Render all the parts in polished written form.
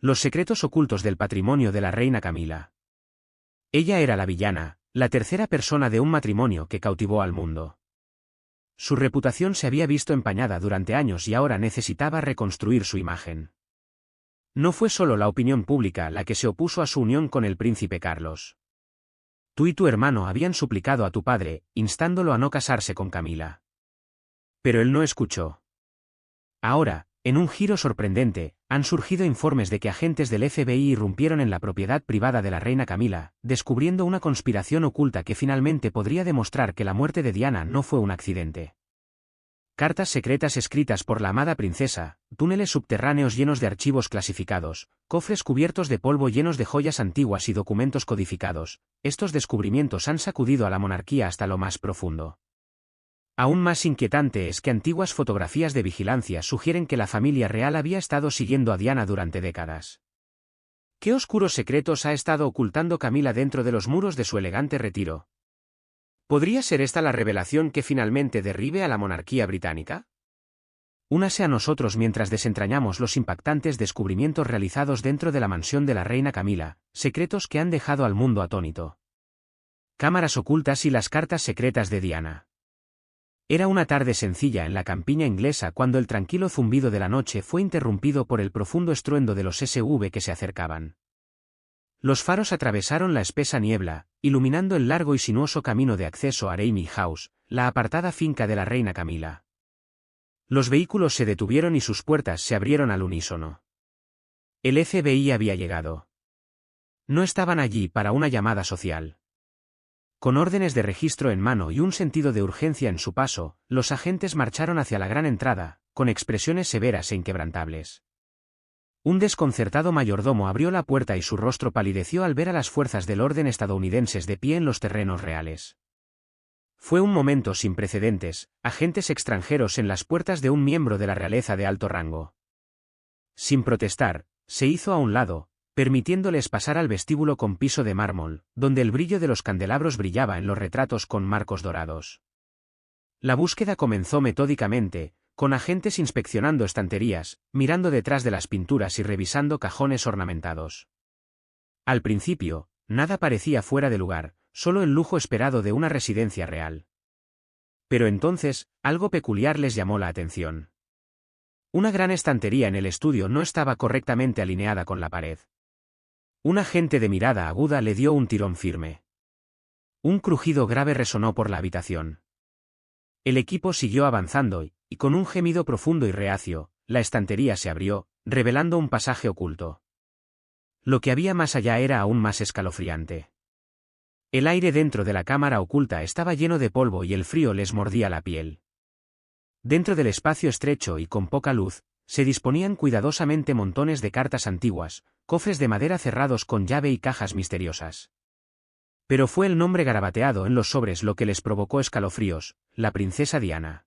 Los secretos ocultos del patrimonio de la reina Camila. Ella era la villana, la tercera persona de un matrimonio que cautivó al mundo. Su reputación se había visto empañada durante años y ahora necesitaba reconstruir su imagen. No fue solo la opinión pública la que se opuso a su unión con el príncipe Carlos. Tú y tu hermano habían suplicado a tu padre, instándolo a no casarse con Camila. Pero él no escuchó. Ahora, en un giro sorprendente, han surgido informes de que agentes del FBI irrumpieron en la propiedad privada de la reina Camila, descubriendo una conspiración oculta que finalmente podría demostrar que la muerte de Diana no fue un accidente. Cartas secretas escritas por la amada princesa, túneles subterráneos llenos de archivos clasificados, cofres cubiertos de polvo llenos de joyas antiguas y documentos codificados. Estos descubrimientos han sacudido a la monarquía hasta lo más profundo. Aún más inquietante es que antiguas fotografías de vigilancia sugieren que la familia real había estado siguiendo a Diana durante décadas. ¿Qué oscuros secretos ha estado ocultando Camila dentro de los muros de su elegante retiro? ¿Podría ser esta la revelación que finalmente derribe a la monarquía británica? Únase a nosotros mientras desentrañamos los impactantes descubrimientos realizados dentro de la mansión de la reina Camila, secretos que han dejado al mundo atónito. Cámaras ocultas y las cartas secretas de Diana. Era una tarde sencilla en la campiña inglesa cuando el tranquilo zumbido de la noche fue interrumpido por el profundo estruendo de los SUV que se acercaban. Los faros atravesaron la espesa niebla, iluminando el largo y sinuoso camino de acceso a Ramey House, la apartada finca de la reina Camila. Los vehículos se detuvieron y sus puertas se abrieron al unísono. El FBI había llegado. No estaban allí para una llamada social. Con órdenes de registro en mano y un sentido de urgencia en su paso, los agentes marcharon hacia la gran entrada, con expresiones severas e inquebrantables. Un desconcertado mayordomo abrió la puerta y su rostro palideció al ver a las fuerzas del orden estadounidenses de pie en los terrenos reales. Fue un momento sin precedentes, agentes extranjeros en las puertas de un miembro de la realeza de alto rango. Sin protestar, se hizo a un lado, permitiéndoles pasar al vestíbulo con piso de mármol, donde el brillo de los candelabros brillaba en los retratos con marcos dorados. La búsqueda comenzó metódicamente, con agentes inspeccionando estanterías, mirando detrás de las pinturas y revisando cajones ornamentados. Al principio, nada parecía fuera de lugar, solo el lujo esperado de una residencia real. Pero entonces, algo peculiar les llamó la atención. Una gran estantería en el estudio no estaba correctamente alineada con la pared. Un agente de mirada aguda le dio un tirón firme. Un crujido grave resonó por la habitación. El equipo siguió avanzando y con un gemido profundo y reacio, la estantería se abrió, revelando un pasaje oculto. Lo que había más allá era aún más escalofriante. El aire dentro de la cámara oculta estaba lleno de polvo y el frío les mordía la piel. Dentro del espacio estrecho y con poca luz, se disponían cuidadosamente montones de cartas antiguas, cofres de madera cerrados con llave y cajas misteriosas. Pero fue el nombre garabateado en los sobres lo que les provocó escalofríos: la princesa Diana.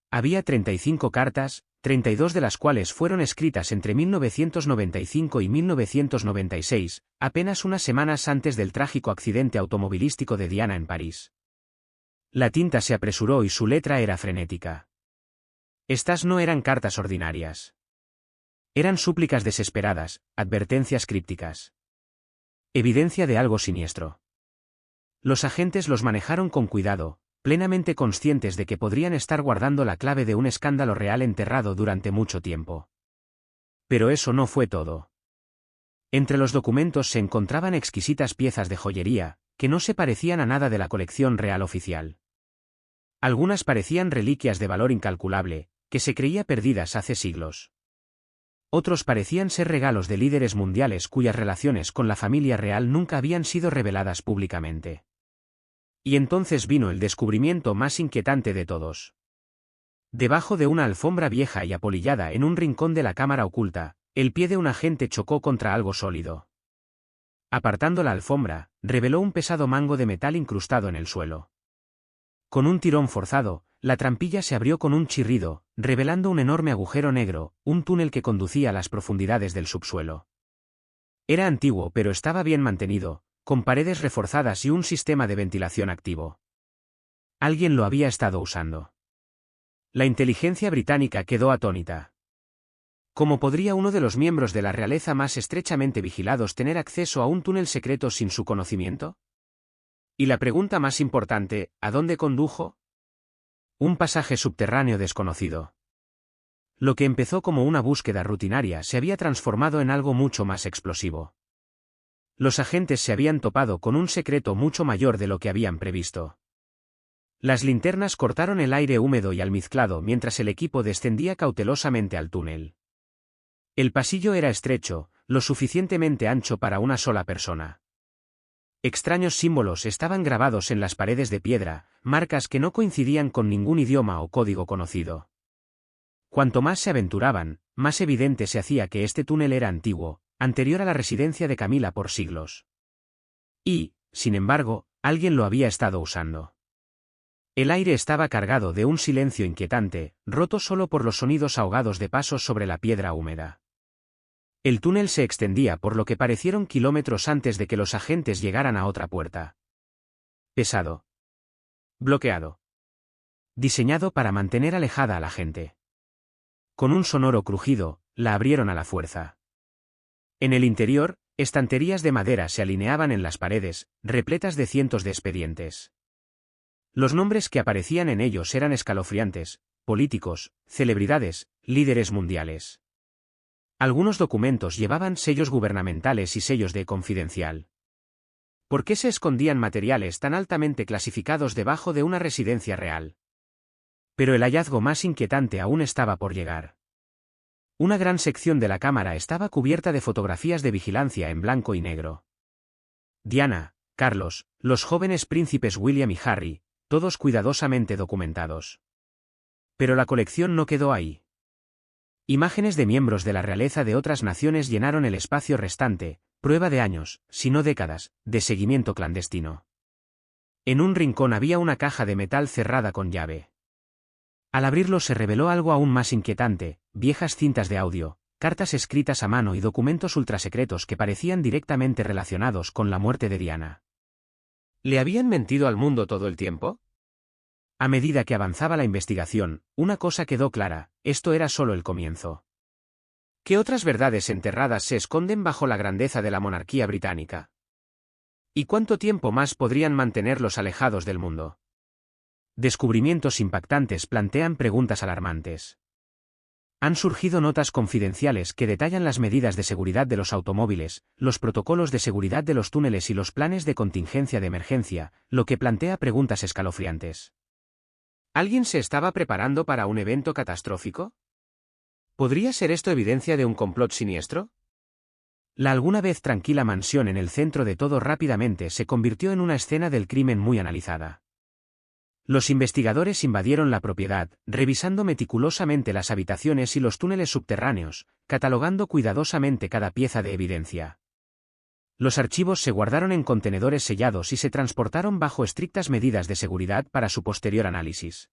Había 35 cartas, 32 de las cuales fueron escritas entre 1995 y 1996, apenas unas semanas antes del trágico accidente automovilístico de Diana en París. La tinta se apresuró y su letra era frenética. Estas no eran cartas ordinarias. Eran súplicas desesperadas, advertencias crípticas. Evidencia de algo siniestro. Los agentes los manejaron con cuidado, plenamente conscientes de que podrían estar guardando la clave de un escándalo real enterrado durante mucho tiempo. Pero eso no fue todo. Entre los documentos se encontraban exquisitas piezas de joyería, que no se parecían a nada de la colección real oficial. Algunas parecían reliquias de valor incalculable, que se creía perdidas hace siglos. Otros parecían ser regalos de líderes mundiales cuyas relaciones con la familia real nunca habían sido reveladas públicamente. Y entonces vino el descubrimiento más inquietante de todos. Debajo de una alfombra vieja y apolillada en un rincón de la cámara oculta, el pie de un agente chocó contra algo sólido. Apartando la alfombra, reveló un pesado mango de metal incrustado en el suelo. Con un tirón forzado, la trampilla se abrió con un chirrido, revelando un enorme agujero negro, un túnel que conducía a las profundidades del subsuelo. Era antiguo pero estaba bien mantenido, con paredes reforzadas y un sistema de ventilación activo. Alguien lo había estado usando. La inteligencia británica quedó atónita. ¿Cómo podría uno de los miembros de la realeza más estrechamente vigilados tener acceso a un túnel secreto sin su conocimiento? Y la pregunta más importante, ¿a dónde condujo? Un pasaje subterráneo desconocido. Lo que empezó como una búsqueda rutinaria se había transformado en algo mucho más explosivo. Los agentes se habían topado con un secreto mucho mayor de lo que habían previsto. Las linternas cortaron el aire húmedo y almizclado mientras el equipo descendía cautelosamente al túnel. El pasillo era estrecho, lo suficientemente ancho para una sola persona. Extraños símbolos estaban grabados en las paredes de piedra, marcas que no coincidían con ningún idioma o código conocido. Cuanto más se aventuraban, más evidente se hacía que este túnel era antiguo, anterior a la residencia de Camila por siglos. Y, sin embargo, alguien lo había estado usando. El aire estaba cargado de un silencio inquietante, roto solo por los sonidos ahogados de pasos sobre la piedra húmeda. El túnel se extendía por lo que parecieron kilómetros antes de que los agentes llegaran a otra puerta. Pesado. Bloqueado. Diseñado para mantener alejada a la gente. Con un sonoro crujido, la abrieron a la fuerza. En el interior, estanterías de madera se alineaban en las paredes, repletas de cientos de expedientes. Los nombres que aparecían en ellos eran escalofriantes: políticos, celebridades, líderes mundiales. Algunos documentos llevaban sellos gubernamentales y sellos de confidencial. ¿Por qué se escondían materiales tan altamente clasificados debajo de una residencia real? Pero el hallazgo más inquietante aún estaba por llegar. Una gran sección de la cámara estaba cubierta de fotografías de vigilancia en blanco y negro. Diana, Carlos, los jóvenes príncipes William y Harry, todos cuidadosamente documentados. Pero la colección no quedó ahí. Imágenes de miembros de la realeza de otras naciones llenaron el espacio restante, prueba de años, si no décadas, de seguimiento clandestino. En un rincón había una caja de metal cerrada con llave. Al abrirlo se reveló algo aún más inquietante: viejas cintas de audio, cartas escritas a mano y documentos ultrasecretos que parecían directamente relacionados con la muerte de Diana. ¿Le habían mentido al mundo todo el tiempo? A medida que avanzaba la investigación, una cosa quedó clara: esto era solo el comienzo. ¿Qué otras verdades enterradas se esconden bajo la grandeza de la monarquía británica? ¿Y cuánto tiempo más podrían mantenerlos alejados del mundo? Descubrimientos impactantes plantean preguntas alarmantes. Han surgido notas confidenciales que detallan las medidas de seguridad de los automóviles, los protocolos de seguridad de los túneles y los planes de contingencia de emergencia, lo que plantea preguntas escalofriantes. ¿Alguien se estaba preparando para un evento catastrófico? ¿Podría ser esto evidencia de un complot siniestro? La alguna vez tranquila mansión en el centro de todo rápidamente se convirtió en una escena del crimen muy analizada. Los investigadores invadieron la propiedad, revisando meticulosamente las habitaciones y los túneles subterráneos, catalogando cuidadosamente cada pieza de evidencia. Los archivos se guardaron en contenedores sellados y se transportaron bajo estrictas medidas de seguridad para su posterior análisis.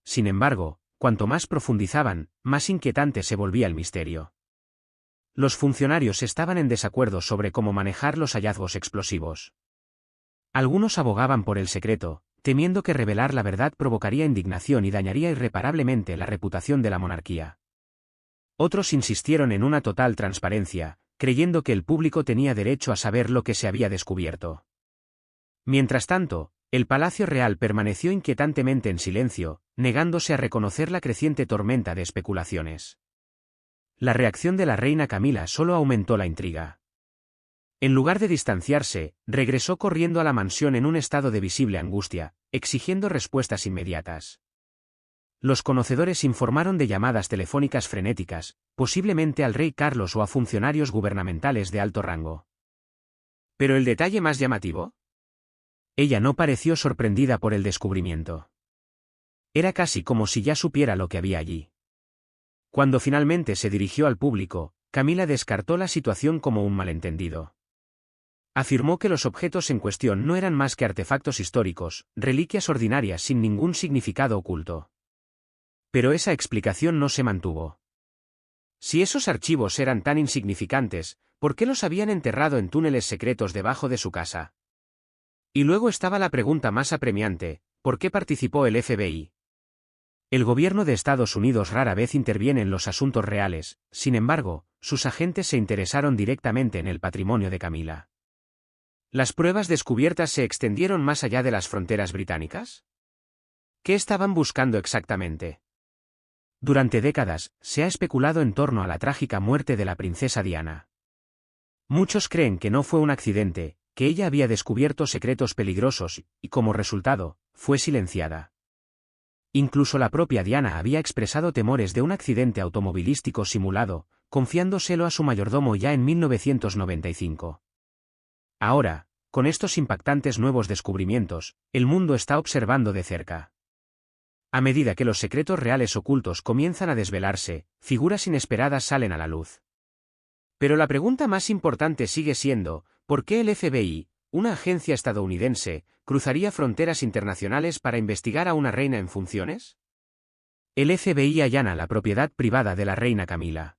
Sin embargo, cuanto más profundizaban, más inquietante se volvía el misterio. Los funcionarios estaban en desacuerdo sobre cómo manejar los hallazgos explosivos. Algunos abogaban por el secreto, temiendo que revelar la verdad provocaría indignación y dañaría irreparablemente la reputación de la monarquía. Otros insistieron en una total transparencia, creyendo que el público tenía derecho a saber lo que se había descubierto. Mientras tanto, el Palacio Real permaneció inquietantemente en silencio, negándose a reconocer la creciente tormenta de especulaciones. La reacción de la reina Camila solo aumentó la intriga. En lugar de distanciarse, regresó corriendo a la mansión en un estado de visible angustia, exigiendo respuestas inmediatas. Los conocedores informaron de llamadas telefónicas frenéticas, posiblemente al rey Carlos o a funcionarios gubernamentales de alto rango. ¿Pero el detalle más llamativo? Ella no pareció sorprendida por el descubrimiento. Era casi como si ya supiera lo que había allí. Cuando finalmente se dirigió al público, Camila descartó la situación como un malentendido. Afirmó que los objetos en cuestión no eran más que artefactos históricos, reliquias ordinarias sin ningún significado oculto. Pero esa explicación no se mantuvo. Si esos archivos eran tan insignificantes, ¿por qué los habían enterrado en túneles secretos debajo de su casa? Y luego estaba la pregunta más apremiante: ¿por qué participó el FBI? El gobierno de Estados Unidos rara vez interviene en los asuntos reales, sin embargo, sus agentes se interesaron directamente en el patrimonio de Camilla. ¿Las pruebas descubiertas se extendieron más allá de las fronteras británicas? ¿Qué estaban buscando exactamente? Durante décadas, se ha especulado en torno a la trágica muerte de la princesa Diana. Muchos creen que no fue un accidente, que ella había descubierto secretos peligrosos y, como resultado, fue silenciada. Incluso la propia Diana había expresado temores de un accidente automovilístico simulado, confiándoselo a su mayordomo ya en 1995. Ahora, con estos impactantes nuevos descubrimientos, el mundo está observando de cerca. A medida que los secretos reales ocultos comienzan a desvelarse, figuras inesperadas salen a la luz. Pero la pregunta más importante sigue siendo, ¿por qué el FBI, una agencia estadounidense, cruzaría fronteras internacionales para investigar a una reina en funciones? El FBI allana la propiedad privada de la reina Camilla.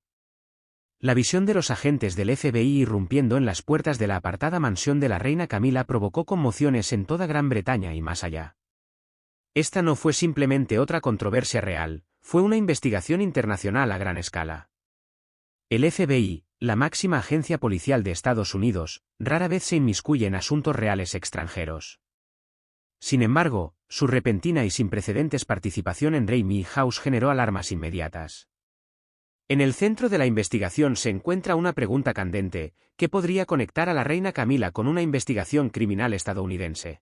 La visión de los agentes del FBI irrumpiendo en las puertas de la apartada mansión de la reina Camilla provocó conmociones en toda Gran Bretaña y más allá. Esta no fue simplemente otra controversia real, fue una investigación internacional a gran escala. El FBI, la máxima agencia policial de Estados Unidos, rara vez se inmiscuye en asuntos reales extranjeros. Sin embargo, su repentina y sin precedentes participación en Ramey House generó alarmas inmediatas. En el centro de la investigación se encuentra una pregunta candente, ¿qué podría conectar a la reina Camilla con una investigación criminal estadounidense?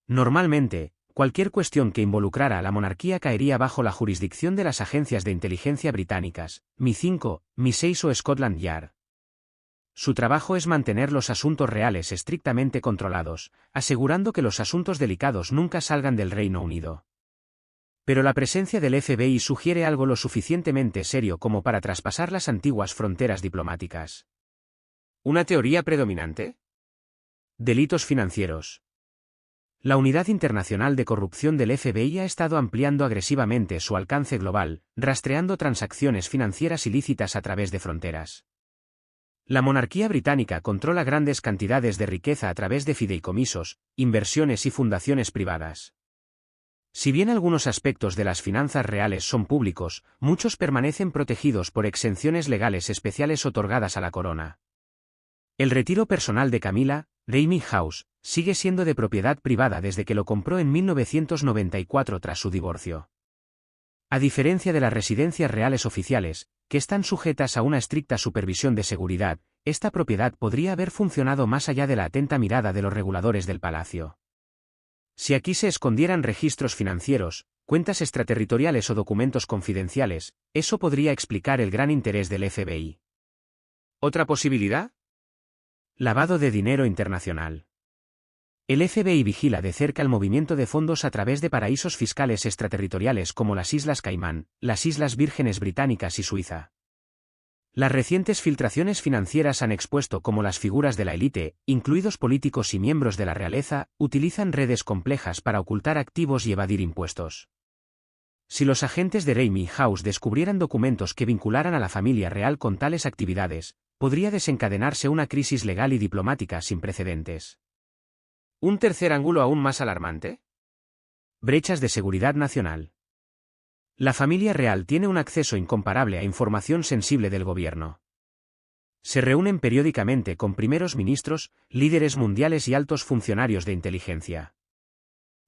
Normalmente, cualquier cuestión que involucrara a la monarquía caería bajo la jurisdicción de las agencias de inteligencia británicas, MI5, MI6 o Scotland Yard. Su trabajo es mantener los asuntos reales estrictamente controlados, asegurando que los asuntos delicados nunca salgan del Reino Unido. Pero la presencia del FBI sugiere algo lo suficientemente serio como para traspasar las antiguas fronteras diplomáticas. ¿Una teoría predominante? Delitos financieros. La Unidad Internacional de Corrupción del FBI ha estado ampliando agresivamente su alcance global, rastreando transacciones financieras ilícitas a través de fronteras. La monarquía británica controla grandes cantidades de riqueza a través de fideicomisos, inversiones y fundaciones privadas. Si bien algunos aspectos de las finanzas reales son públicos, muchos permanecen protegidos por exenciones legales especiales otorgadas a la corona. El retiro personal de Camilla, Ramey House, sigue siendo de propiedad privada desde que lo compró en 1994 tras su divorcio. A diferencia de las residencias reales oficiales, que están sujetas a una estricta supervisión de seguridad, esta propiedad podría haber funcionado más allá de la atenta mirada de los reguladores del palacio. Si aquí se escondieran registros financieros, cuentas extraterritoriales o documentos confidenciales, eso podría explicar el gran interés del FBI. ¿Otra posibilidad? Lavado de dinero internacional. El FBI vigila de cerca el movimiento de fondos a través de paraísos fiscales extraterritoriales como las Islas Caimán, las Islas Vírgenes Británicas y Suiza. Las recientes filtraciones financieras han expuesto cómo las figuras de la élite, incluidos políticos y miembros de la realeza, utilizan redes complejas para ocultar activos y evadir impuestos. Si los agentes de Ramey House descubrieran documentos que vincularan a la familia real con tales actividades, podría desencadenarse una crisis legal y diplomática sin precedentes. ¿Un tercer ángulo aún más alarmante? Brechas de seguridad nacional. La familia real tiene un acceso incomparable a información sensible del gobierno. Se reúnen periódicamente con primeros ministros, líderes mundiales y altos funcionarios de inteligencia.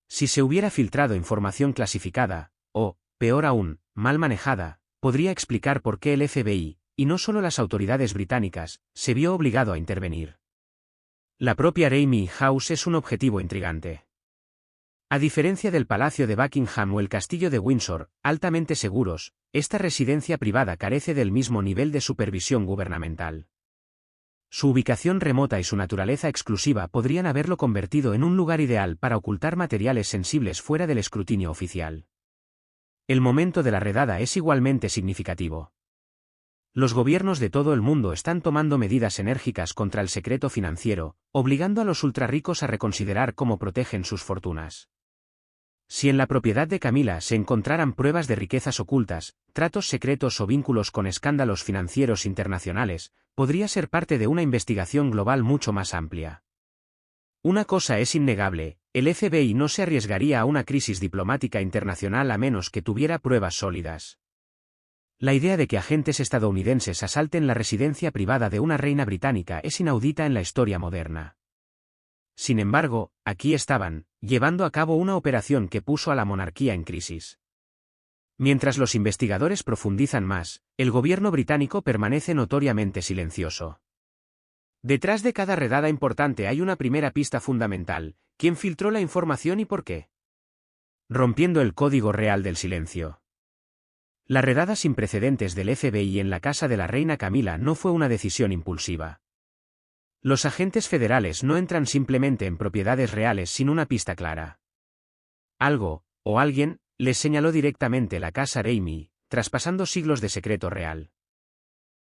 Si se hubiera filtrado información clasificada, o, peor aún, mal manejada, podría explicar por qué el FBI, y no solo las autoridades británicas, se vio obligado a intervenir. La propia Ramey House es un objetivo intrigante. A diferencia del Palacio de Buckingham o el Castillo de Windsor, altamente seguros, esta residencia privada carece del mismo nivel de supervisión gubernamental. Su ubicación remota y su naturaleza exclusiva podrían haberlo convertido en un lugar ideal para ocultar materiales sensibles fuera del escrutinio oficial. El momento de la redada es igualmente significativo. Los gobiernos de todo el mundo están tomando medidas enérgicas contra el secreto financiero, obligando a los ultrarricos a reconsiderar cómo protegen sus fortunas. Si en la propiedad de Camilla se encontraran pruebas de riquezas ocultas, tratos secretos o vínculos con escándalos financieros internacionales, podría ser parte de una investigación global mucho más amplia. Una cosa es innegable, el FBI no se arriesgaría a una crisis diplomática internacional a menos que tuviera pruebas sólidas. La idea de que agentes estadounidenses asalten la residencia privada de una reina británica es inaudita en la historia moderna. Sin embargo, aquí estaban, llevando a cabo una operación que puso a la monarquía en crisis. Mientras los investigadores profundizan más, el gobierno británico permanece notoriamente silencioso. Detrás de cada redada importante hay una primera pista fundamental: ¿quién filtró la información y por qué? Rompiendo el código real del silencio. La redada sin precedentes del FBI en la casa de la reina Camila no fue una decisión impulsiva. Los agentes federales no entran simplemente en propiedades reales sin una pista clara. Algo, o alguien, les señaló directamente la casa Raimi, traspasando siglos de secreto real.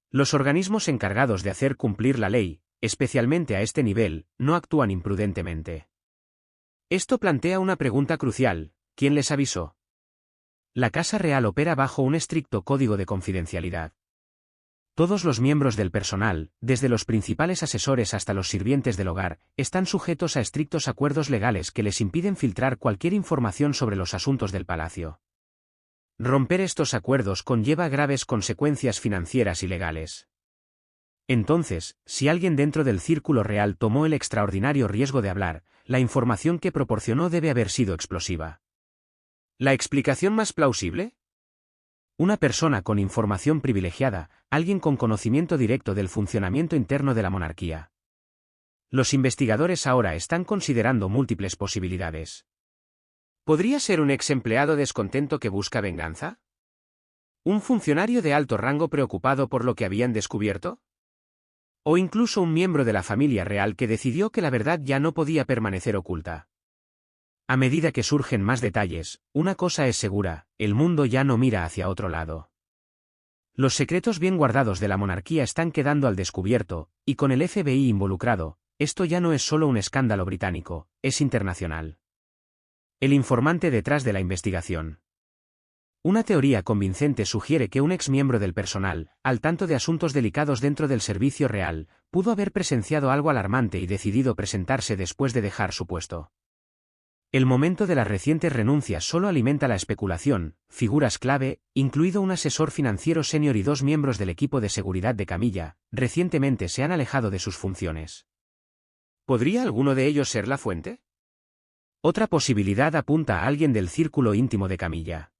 Los organismos encargados de hacer cumplir la ley, especialmente a este nivel, no actúan imprudentemente. Esto plantea una pregunta crucial: ¿quién les avisó? La Casa Real opera bajo un estricto código de confidencialidad. Todos los miembros del personal, desde los principales asesores hasta los sirvientes del hogar, están sujetos a estrictos acuerdos legales que les impiden filtrar cualquier información sobre los asuntos del palacio. Romper estos acuerdos conlleva graves consecuencias financieras y legales. Entonces, si alguien dentro del círculo real tomó el extraordinario riesgo de hablar, la información que proporcionó debe haber sido explosiva. ¿La explicación más plausible? Una persona con información privilegiada, alguien con conocimiento directo del funcionamiento interno de la monarquía. Los investigadores ahora están considerando múltiples posibilidades. ¿Podría ser un ex empleado descontento que busca venganza? ¿Un funcionario de alto rango preocupado por lo que habían descubierto? ¿O incluso un miembro de la familia real que decidió que la verdad ya no podía permanecer oculta? A medida que surgen más detalles, una cosa es segura: el mundo ya no mira hacia otro lado. Los secretos bien guardados de la monarquía están quedando al descubierto, y con el FBI involucrado, esto ya no es solo un escándalo británico, es internacional. El informante detrás de la investigación. Una teoría convincente sugiere que un ex miembro del personal, al tanto de asuntos delicados dentro del servicio real, pudo haber presenciado algo alarmante y decidido presentarse después de dejar su puesto. El momento de las recientes renuncias solo alimenta la especulación. Figuras clave, incluido un asesor financiero senior y 2 miembros del equipo de seguridad de Camilla, recientemente se han alejado de sus funciones. ¿Podría alguno de ellos ser la fuente? Otra posibilidad apunta a alguien del círculo íntimo de Camilla.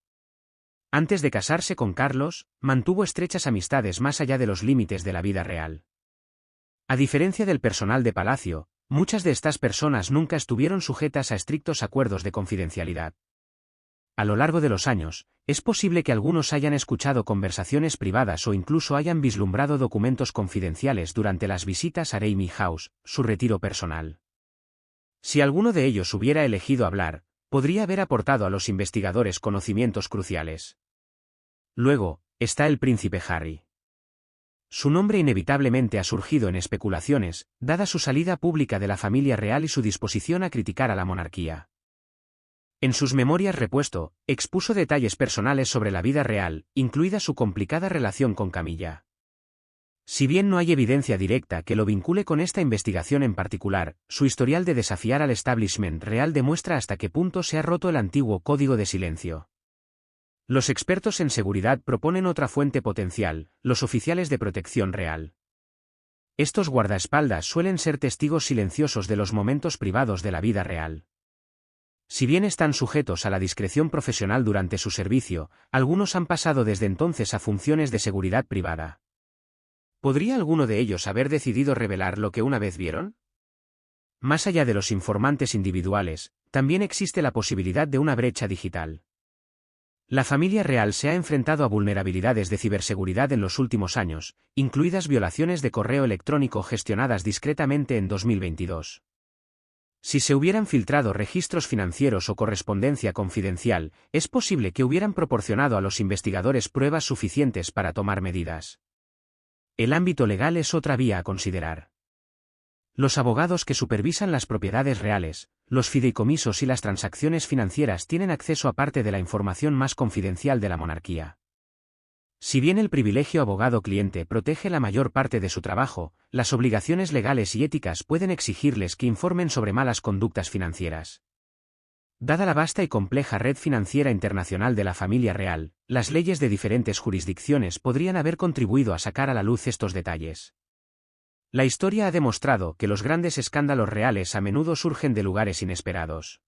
Antes de casarse con Carlos, mantuvo estrechas amistades más allá de los límites de la vida real. A diferencia del personal de palacio, muchas de estas personas nunca estuvieron sujetas a estrictos acuerdos de confidencialidad. A lo largo de los años, es posible que algunos hayan escuchado conversaciones privadas o incluso hayan vislumbrado documentos confidenciales durante las visitas a Raimi House, su retiro personal. Si alguno de ellos hubiera elegido hablar, podría haber aportado a los investigadores conocimientos cruciales. Luego, está el príncipe Harry. Su nombre inevitablemente ha surgido en especulaciones, dada su salida pública de la familia real y su disposición a criticar a la monarquía. En sus memorias repuesto, expuso detalles personales sobre la vida real, incluida su complicada relación con Camilla. Si bien no hay evidencia directa que lo vincule con esta investigación en particular, su historial de desafiar al establishment real demuestra hasta qué punto se ha roto el antiguo código de silencio. Los expertos en seguridad proponen otra fuente potencial: los oficiales de protección real. Estos guardaespaldas suelen ser testigos silenciosos de los momentos privados de la vida real. Si bien están sujetos a la discreción profesional durante su servicio, algunos han pasado desde entonces a funciones de seguridad privada. ¿Podría alguno de ellos haber decidido revelar lo que una vez vieron? Más allá de los informantes individuales, también existe la posibilidad de una brecha digital. La familia real se ha enfrentado a vulnerabilidades de ciberseguridad en los últimos años, incluidas violaciones de correo electrónico gestionadas discretamente en 2022. Si se hubieran filtrado registros financieros o correspondencia confidencial, es posible que hubieran proporcionado a los investigadores pruebas suficientes para tomar medidas. El ámbito legal es otra vía a considerar. Los abogados que supervisan las propiedades reales, los fideicomisos y las transacciones financieras tienen acceso a parte de la información más confidencial de la monarquía. Si bien el privilegio abogado-cliente protege la mayor parte de su trabajo, las obligaciones legales y éticas pueden exigirles que informen sobre malas conductas financieras. Dada la vasta y compleja red financiera internacional de la familia real, las leyes de diferentes jurisdicciones podrían haber contribuido a sacar a la luz estos detalles. La historia ha demostrado que los grandes escándalos reales a menudo surgen de lugares inesperados.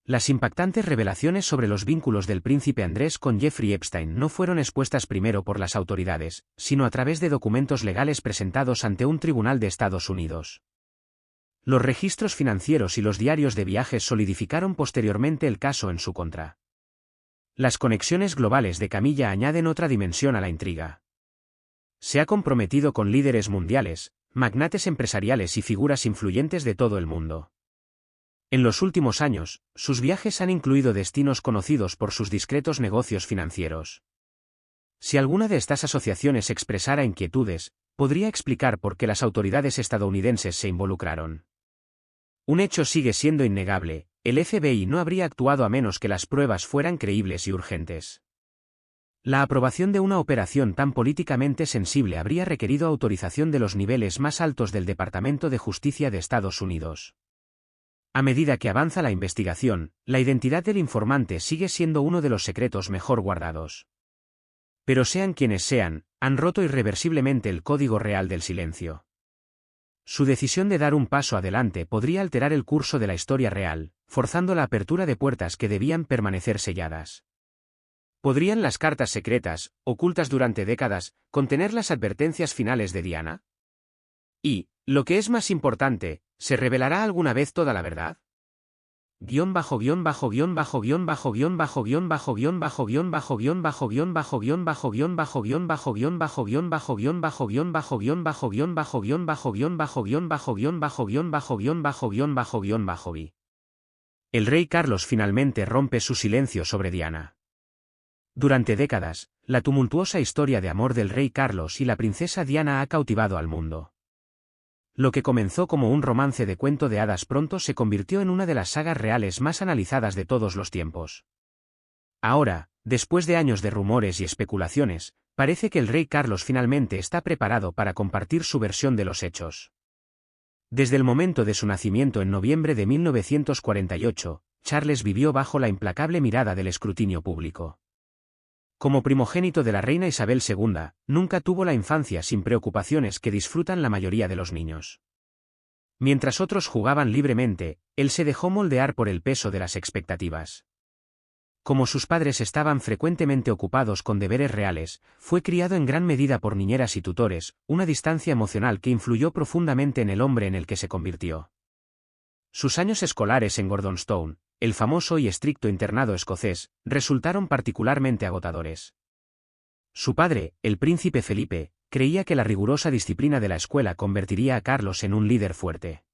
Las impactantes revelaciones sobre los vínculos del príncipe Andrés con Jeffrey Epstein no fueron expuestas primero por las autoridades, sino a través de documentos legales presentados ante un tribunal de Estados Unidos. Los registros financieros y los diarios de viajes solidificaron posteriormente el caso en su contra. Las conexiones globales de Camilla añaden otra dimensión a la intriga. Se ha comprometido con líderes mundiales, magnates empresariales y figuras influyentes de todo el mundo. En los últimos años, sus viajes han incluido destinos conocidos por sus discretos negocios financieros. Si alguna de estas asociaciones expresara inquietudes, podría explicar por qué las autoridades estadounidenses se involucraron. Un hecho sigue siendo innegable: el FBI no habría actuado a menos que las pruebas fueran creíbles y urgentes. La aprobación de una operación tan políticamente sensible habría requerido autorización de los niveles más altos del Departamento de Justicia de Estados Unidos. A medida que avanza la investigación, la identidad del informante sigue siendo uno de los secretos mejor guardados. Pero sean quienes sean, han roto irreversiblemente el código real del silencio. Su decisión de dar un paso adelante podría alterar el curso de la historia real, forzando la apertura de puertas que debían permanecer selladas. ¿Podrían las cartas secretas, ocultas durante décadas, contener las advertencias finales de Diana? Y, lo que es más importante, ¿se revelará alguna vez toda la verdad? El rey Carlos finalmente rompe su silencio sobre Diana. Durante décadas, la tumultuosa historia de amor del rey Carlos y la princesa Diana ha cautivado al mundo. Lo que comenzó como un romance de cuento de hadas pronto se convirtió en una de las sagas reales más analizadas de todos los tiempos. Ahora, después de años de rumores y especulaciones, parece que el rey Carlos finalmente está preparado para compartir su versión de los hechos. Desde el momento de su nacimiento en noviembre de 1948, Charles vivió bajo la implacable mirada del escrutinio público. Como primogénito de la reina Isabel II, nunca tuvo la infancia sin preocupaciones que disfrutan la mayoría de los niños. Mientras otros jugaban libremente, él se dejó moldear por el peso de las expectativas. Como sus padres estaban frecuentemente ocupados con deberes reales, fue criado en gran medida por niñeras y tutores, una distancia emocional que influyó profundamente en el hombre en el que se convirtió. Sus años escolares en Gordonstoun, el famoso y estricto internado escocés, resultaron particularmente agotadores. Su padre, el príncipe Felipe, creía que la rigurosa disciplina de la escuela convertiría a Carlos en un líder fuerte.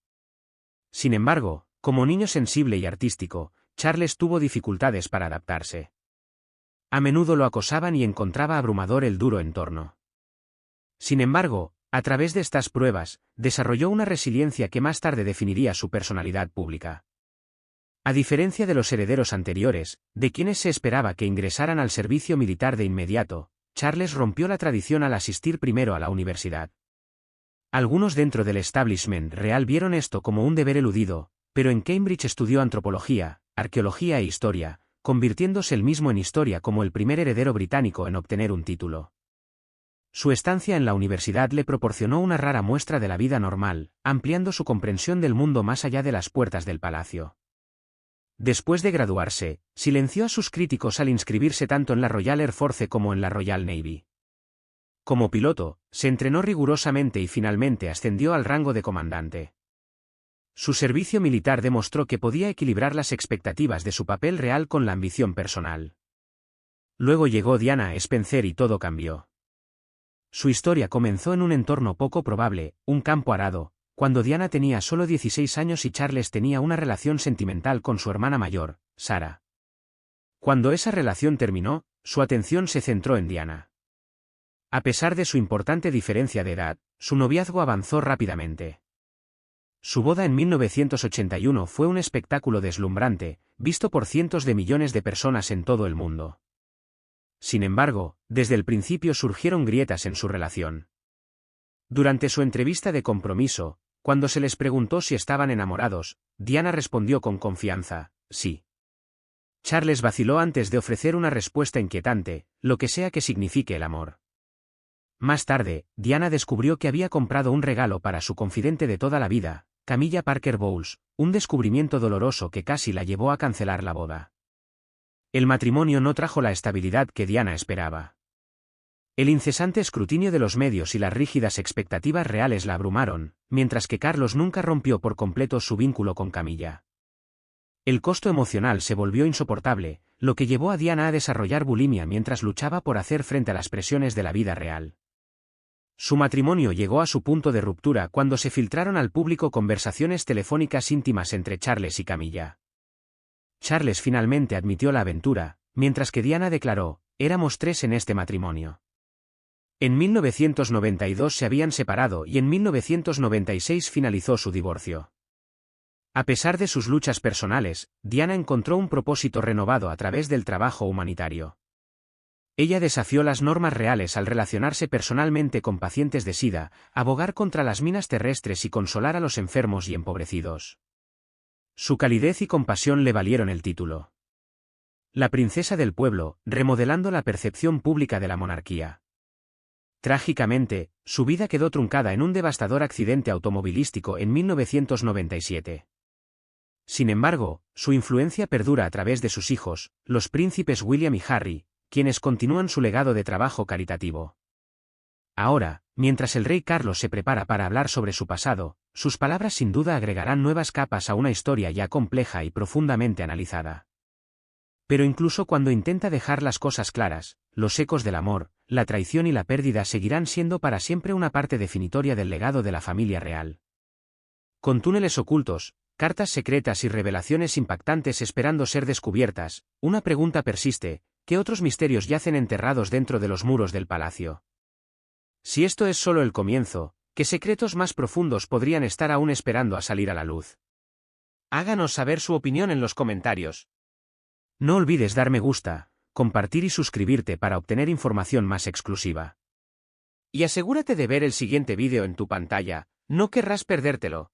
Sin embargo, como niño sensible y artístico, Charles tuvo dificultades para adaptarse. A menudo lo acosaban y encontraba abrumador el duro entorno. Sin embargo, a través de estas pruebas, desarrolló una resiliencia que más tarde definiría su personalidad pública. A diferencia de los herederos anteriores, de quienes se esperaba que ingresaran al servicio militar de inmediato, Charles rompió la tradición al asistir primero a la universidad. Algunos dentro del establishment real vieron esto como un deber eludido, pero en Cambridge estudió antropología, arqueología e historia, convirtiéndose él mismo en historia como el primer heredero británico en obtener un título. Su estancia en la universidad le proporcionó una rara muestra de la vida normal, ampliando su comprensión del mundo más allá de las puertas del palacio. Después de graduarse, silenció a sus críticos al inscribirse tanto en la Royal Air Force como en la Royal Navy. Como piloto, se entrenó rigurosamente y finalmente ascendió al rango de comandante. Su servicio militar demostró que podía equilibrar las expectativas de su papel real con la ambición personal. Luego llegó Diana Spencer y todo cambió. Su historia comenzó en un entorno poco probable, un campo arado, cuando Diana tenía solo 16 años y Charles tenía una relación sentimental con su hermana mayor, Sarah. Cuando esa relación terminó, su atención se centró en Diana. A pesar de su importante diferencia de edad, su noviazgo avanzó rápidamente. Su boda en 1981 fue un espectáculo deslumbrante, visto por cientos de millones de personas en todo el mundo. Sin embargo, desde el principio surgieron grietas en su relación. Durante su entrevista de compromiso, cuando se les preguntó si estaban enamorados, Diana respondió con confianza, sí. Charles vaciló antes de ofrecer una respuesta inquietante, lo que sea que signifique el amor. Más tarde, Diana descubrió que había comprado un regalo para su confidente de toda la vida, Camilla Parker Bowles, un descubrimiento doloroso que casi la llevó a cancelar la boda. El matrimonio no trajo la estabilidad que Diana esperaba. El incesante escrutinio de los medios y las rígidas expectativas reales la abrumaron, mientras que Carlos nunca rompió por completo su vínculo con Camilla. El costo emocional se volvió insoportable, lo que llevó a Diana a desarrollar bulimia mientras luchaba por hacer frente a las presiones de la vida real. Su matrimonio llegó a su punto de ruptura cuando se filtraron al público conversaciones telefónicas íntimas entre Charles y Camilla. Charles finalmente admitió la aventura, mientras que Diana declaró, éramos tres en este matrimonio. En 1992 se habían separado y en 1996 finalizó su divorcio. A pesar de sus luchas personales, Diana encontró un propósito renovado a través del trabajo humanitario. Ella desafió las normas reales al relacionarse personalmente con pacientes de SIDA, abogar contra las minas terrestres y consolar a los enfermos y empobrecidos. Su calidez y compasión le valieron el título. La princesa del pueblo, remodelando la percepción pública de la monarquía. Trágicamente, su vida quedó truncada en un devastador accidente automovilístico en 1997. Sin embargo, su influencia perdura a través de sus hijos, los príncipes William y Harry, quienes continúan su legado de trabajo caritativo. Ahora, mientras el rey Carlos se prepara para hablar sobre su pasado, sus palabras sin duda agregarán nuevas capas a una historia ya compleja y profundamente analizada. Pero incluso cuando intenta dejar las cosas claras, los ecos del amor, la traición y la pérdida seguirán siendo para siempre una parte definitoria del legado de la familia real. Con túneles ocultos, cartas secretas y revelaciones impactantes esperando ser descubiertas, una pregunta persiste: ¿qué otros misterios yacen enterrados dentro de los muros del palacio? Si esto es solo el comienzo, ¿qué secretos más profundos podrían estar aún esperando a salir a la luz? Háganos saber su opinión en los comentarios. No olvides dar me gusta, compartir y suscribirte para obtener información más exclusiva. Y asegúrate de ver el siguiente vídeo en tu pantalla, no querrás perdértelo.